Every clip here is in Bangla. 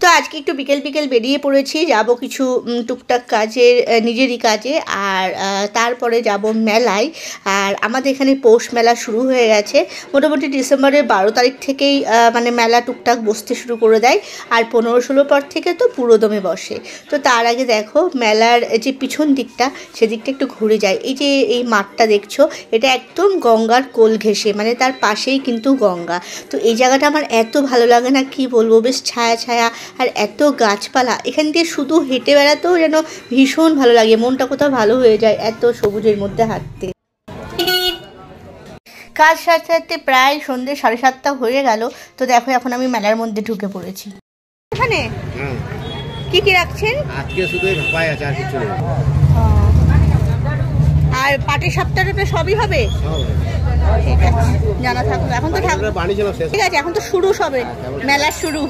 তো আজকে একটু বিকেল বিকেল বেরিয়ে পড়েছি, যাব কিছু টুকটাক কাজের, নিজেরই কাজে। আর তারপরে যাব মেলায়। আর আমাদের এখানে পৌষ মেলা শুরু হয়ে গেছে। মোটামুটি ডিসেম্বরের 12 তারিখ থেকেই মানে মেলা টুকটাক বসতে শুরু করে দেয়। আর 15-16 পর থেকে তো পুরোদমে বসে। তো তার আগে দেখো মেলার যে পিছন দিকটা, সেদিকটা একটু ঘুরে যায়। এই যে এই মাঠটা দেখছো, এটা একদম গঙ্গার কোল ঘেঁষে, মানে তার পাশেই কিন্তু গঙ্গা। তো এই জায়গাটা আমার এত ভালো লাগে না, কি বলবো, বেশ ছায়া ছায়া আর এত গাছপালা। এখান দিয়ে শুধু হেঁটে বেড়াতেও যেন ভীষণ ভালো লাগে, মনটা কোথাও ভালো হয়ে যায় এত সবুজের মধ্যে হাঁটতে। কাজ সারতে সারতে প্রায় সন্ধ্যে 7:30 হয়ে গেল। তো দেখো এখন আমি মেলার মধ্যে ঢুকে পড়েছি। এখানে কি কি রাখছেন? আজকে শুধু ভাপাই আছে, আর কিছু নেই। আর পাটের সপ্তাহটা সবই হবে? ঠিক আছে, জানা থাকলো। এখন তো ঠিক আছে, এখন তো শুরু সবে, মেলার শুরু।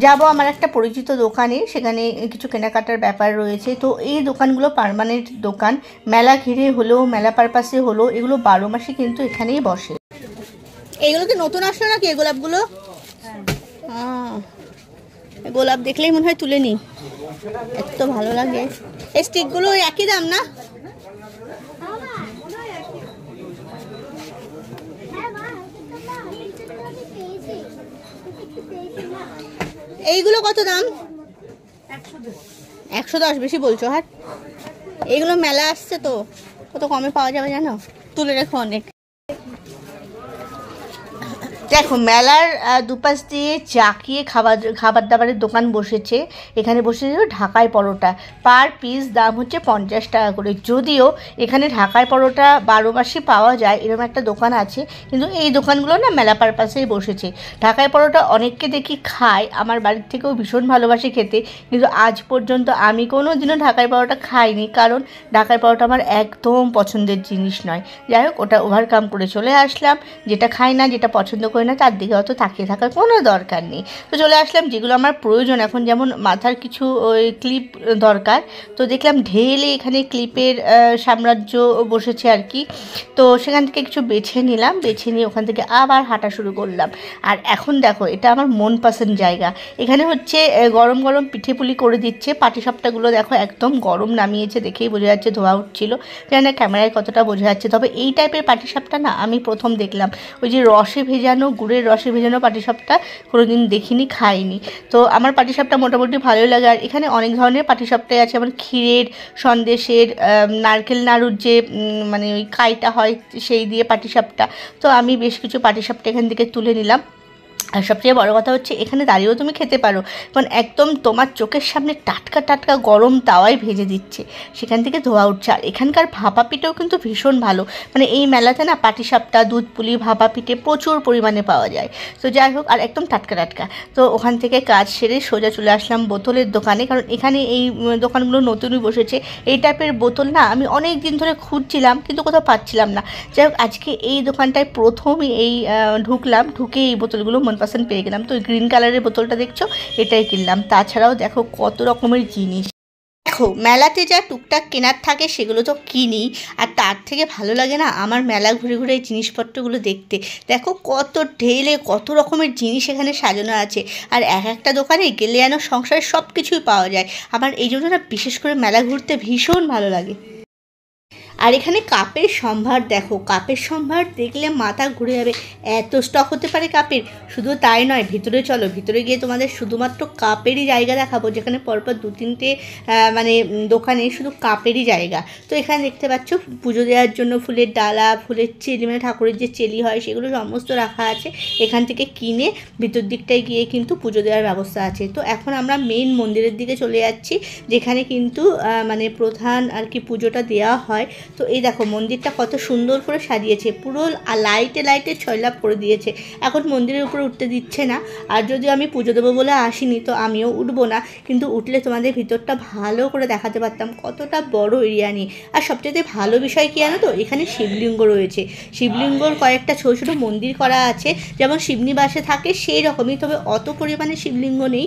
যাব আমার একটা পরিচিত দোকানে, সেখানে কিছু কেনাকাটার ব্যাপার রয়েছে। তো এই দোকানগুলো পার্মানেন্ট দোকান, মেলা ঘিরে হলেও, মেলা পারপাসে হলো, এগুলো 12 মাসে কিন্তু এখানেই বসে। এইগুলো কি নতুন আসলো নাকি এই গোলাপগুলো? গোলাপ দেখলেই মনে হয় তুলে নি, এত ভালো লাগে। এই স্টিকগুলো একই দাম না? এইগুলো কত দাম? 110। বেশি বলছো? হ্যাঁ, এইগুলো মেলা আসছে তো কত কমে পাওয়া যাবে জানো, তুলে রেখো অনেক। দেখো মেলার দুপাশ দিয়ে জাঁকিয়ে খাবার দাবারের দোকান বসেছে। এখানে বসেছে ঢাকাই পরোটা, পার পিস দাম হচ্ছে 50 টাকা করে। যদিও এখানে ঢাকাই পরোটা 12 মাসই পাওয়া যায়, এরকম একটা দোকান আছে, কিন্তু এই দোকানগুলো না মেলা পারপাসেই বসেছে। ঢাকাই পরোটা অনেককে দেখি খায়, আমার বাড়ির থেকেও ভীষণ ভালোবাসে খেতে, কিন্তু আজ পর্যন্ত আমি কোনো দিনও ঢাকাই পরোটা খাইনি, কারণ ঢাকাই পরোটা আমার একদম পছন্দের জিনিস নয়। যাই হোক, ওটা ওভারকাম করে চলে আসলাম। যেটা খাই না, যেটা পছন্দ করি না, তার দিকে অত তাকিয়ে থাকার কোনো দরকার নেই। তো চলে আসলাম যেগুলো আমার প্রয়োজন। এখন যেমন মাথার কিছু ওই ক্লিপ দরকার, তো দেখলাম ঢেলে এখানে ক্লিপের সাম্রাজ্য বসেছে আর কি। তো সেখান থেকে কিছু বেছে নিলাম, বেছে নিয়ে ওখান থেকে আবার হাঁটা শুরু করলাম। আর এখন দেখো, এটা আমার মন পছন্দ জায়গা। এখানে হচ্ছে গরম গরম পিঠে পুলি করে দিচ্ছে। পাটিসাপটাগুলো দেখো একদম গরম নামিয়েছে, দেখেই বোঝা যাচ্ছে ধোয়া উঠছিল। জানি না ক্যামেরায় কতটা বোঝা যাচ্ছে, তবে এই টাইপের পাটিসাপটা না আমি প্রথম দেখলাম। ওই যে রসে ভেজানো, গুড়ের রসে ভেজানো পাটিসাপটা কোনোদিন দেখিনি, খাইনি। তো আমার পাটিসাপটা মোটামুটি ভালোই লাগে। আর এখানে অনেক ধরনের পাটিসাপটাই আছে, আমার ক্ষীরের, সন্দেশের, নারকেল নাড়ুর যে মানে ওই কাইটা হয় সেই দিয়ে পাটিসাপটা। তো আমি বেশ কিছু পাটিসাপটা এখান থেকে তুলে নিলাম। আর সবচেয়ে বড় কথা হচ্ছে, এখানে দাঁড়িয়েও তুমি খেতে পারো, কারণ একদম তোমার চোখের সামনে টাটকা টাটকা গরম তাওয়ায় ভেজে দিচ্ছে, সেখান থেকে ধোয়া উঠছে। আর এখানকার ভাপা পিঠেও কিন্তু ভীষণ ভালো, মানে এই মেলাতে না পাটিসাপটা, দুধ পুলি, ভাপা পিঠে প্রচুর পরিমাণে পাওয়া যায়। তো যাই হোক, আর একদম টাটকা টাটকা। তো ওখান থেকে কাজ সেরে সোজা চলে আসলাম বোতলের দোকানে, কারণ এখানে এই দোকানগুলো নতুনই বসেছে। এই টাইপের বোতল না আমি অনেক দিন ধরে খুঁজছিলাম, কিন্তু কোথাও পাচ্ছিলাম না। যাই হোক, আজকে এই দোকানটায় প্রথমই এই ঢুকলাম, ঢুকে এই বোতলগুলো পছন্দ পেয়ে গেলাম। তো গ্রিন কালারের বোতলটা দেখছো, এটাই কিনলাম। তাছাড়াও দেখো কত রকমের জিনিস। দেখো মেলাতে যা টুকটাক কেনার থাকে সেগুলো তো কিনি, আর তার থেকে ভালো লাগে না আমার মেলা ঘুরে ঘুরে এই জিনিসপত্রগুলো দেখতে। দেখো কত ঢেলে কত রকমের জিনিস এখানে সাজানো আছে, আর এক একটা দোকানে গেলে যেন সংসারের সব কিছুই পাওয়া যায়। আমার এই জন্য না বিশেষ করে মেলা ঘুরতে ভীষণ ভালো লাগে। আর এখানে কাপের সম্ভার দেখো, কাপের সম্ভার দেখলে মাথা ঘুরে যাবে, এত স্টক হতে পারে কাপের। শুধু তাই নয়, ভিতরে চলো, ভিতরে গিয়ে তোমাদের শুধুমাত্র কাপেরই জায়গা দেখাবো, যেখানে পরপর 2-3টে মানে দোকানে শুধু কাপেরই জায়গা। তো এখানে দেখতে পাচ্ছ পুজো দেওয়ার জন্য ফুলের ডালা, ফুলের চেলি, মানে ঠাকুরের যে চেলি হয় সেগুলো সমস্ত রাখা আছে। এখান থেকে কিনে ভিতর দিকটায় গিয়ে কিন্তু পুজো দেওয়ার ব্যবস্থা আছে। তো এখন আমরা মেন মন্দিরের দিকে চলে যাচ্ছি, যেখানে কিন্তু মানে প্রধান আর কি পুজোটা দেওয়া হয়। তো এই দেখো মন্দিরটা কত সুন্দর করে সাজিয়েছে, পুরো লাইটে লাইটে ছয়লাভ করে দিয়েছে। এখন মন্দিরের উপরে উঠতে দিচ্ছে না, আর যদিও আমি পুজো দেবো বলে আসিনি, তো আমিও উঠবো না, কিন্তু উঠলে তোমাদের ভিতরটা ভালো করে দেখাতে পারতাম, কতটা বড় এরিয়া নিয়ে। আর সবচেয়ে ভালো বিষয় কি জানো তো, এখানে শিবলিঙ্গ রয়েছে। শিবলিঙ্গর কয়েকটা ছোটো ছোটো মন্দির করা আছে, যেমন শিবনিবাসে থাকে সেই রকমই, তবে অত পরিমাণে শিবলিঙ্গ নেই।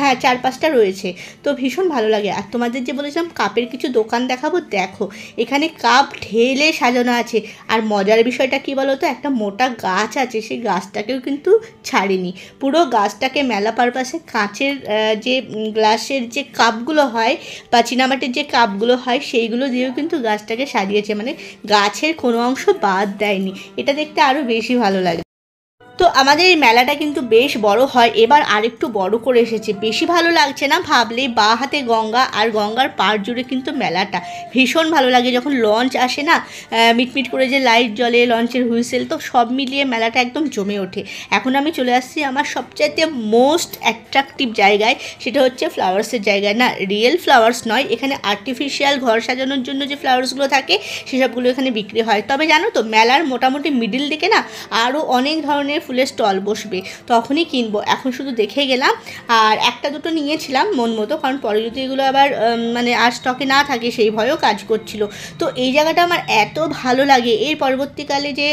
হ্যাঁ, 4-5টা রয়েছে। তো ভীষণ ভালো লাগে। আর তোমাদের যে বলেছিলাম কাপের কিছু দোকান দেখাবো, দেখো এখানে কাপ ঢেলে সাজানো আছে। আর মজার বিষয়টা কী বলো তো, একটা মোটা গাছ আছে, সেই গাছটাকেও কিন্তু ছাড়েনি। পুরো গাছটাকে মেলা পারপাসে কাঁচের যে গ্লাসের যে কাপগুলো হয় বা চীনামাটির যে কাপগুলো হয় সেইগুলো দিয়েও কিন্তু গাছটাকে সাজিয়েছে, মানে গাছের কোনো অংশ বাদ দেয়নি। এটা দেখতে আরও বেশি ভালো লাগে। তো আমাদের এই মেলাটা কিন্তু বেশ বড় হয়, এবার আরেকটু বড় করে এসেছে। বেশি ভালো লাগছে না ভাবলেই, বা হাতে গঙ্গা আর গঙ্গার পাড় জুড়ে কিন্তু মেলাটা ভীষণ ভালো লাগে। যখন লঞ্চ আসে না, মিটমিট করে যে লাইট জ্বলে, লঞ্চের হুইসেল, তো সব মিলিয়ে মেলাটা একদম জমে ওঠে। এখন আমি চলে আসছি আমার সবচাইতে মোস্ট অ্যাট্রাকটিভ জায়গায়, সেটা হচ্ছে ফ্লাওয়ার্সের জায়গায়। না, রিয়েল ফ্লাওয়ার্স নয়, এখানে আর্টিফিশিয়াল ঘর সাজানোর জন্য যে ফ্লাওয়ার্সগুলো থাকে সেসবগুলো এখানে বিক্রি হয়। তবে জানো তো, মেলার মোটামুটি মিডিল দিকে না আরও অনেক ধরনের ফুলের স্টল বসবে, তখনই কিনবো। এখন শুধু দেখে গেলাম, আর একটা দুটো নিয়েছিলাম মন মতো, কারণ পরে যদি এগুলো আবার মানে আর স্টকে না থাকে সেই ভয়েও কাজ করছিল। তো এই জায়গাটা আমার এত ভালো লাগে। এর পরবর্তীকালে যে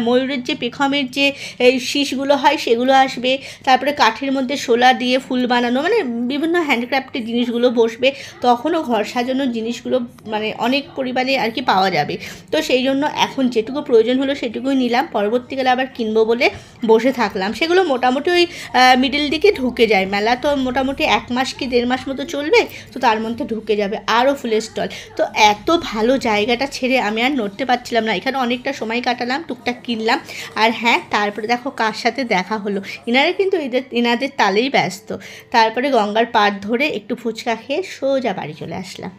ময়ূরের যে পেখমের যে শীষগুলো হয় সেগুলো আসবে, তারপরে কাঠের মধ্যে শোলা দিয়ে ফুল বানানো, মানে বিভিন্ন হ্যান্ডক্রাফটের জিনিসগুলো বসবে। তখনও ঘর সাজানোর জিনিসগুলো মানে অনেক পরিমাণে আর কি পাওয়া যাবে। তো সেই জন্য এখন যেটুকু প্রয়োজন হলো সেটুকুই নিলাম, পরবর্তীকালে আবার কিনবো বলে বসে থাকলাম। সেগুলো মোটামুটি ওই মিডিল দিকে ঢুকে যায়। মেলা তো মোটামুটি 1 মাস কি 1.5 মাস মতো চলবে, তো তার মধ্যে ঢুকে যাবে আরও ফুলের স্টল। তো এত ভালো জায়গাটা ছেড়ে আমি আর নড়তে পারছিলাম না। এখানে অনেকটা সময় কাটালাম, টুকটাক কিনলাম। আর হ্যাঁ, তারপরে দেখো কার সাথে দেখা হলো। এনারা কিন্তু এনাদের তালেই ব্যস্ত। তারপরে গঙ্গার পাড় ধরে একটু ফুচকা খেয়ে সোজা বাড়ি চলে আসলাম।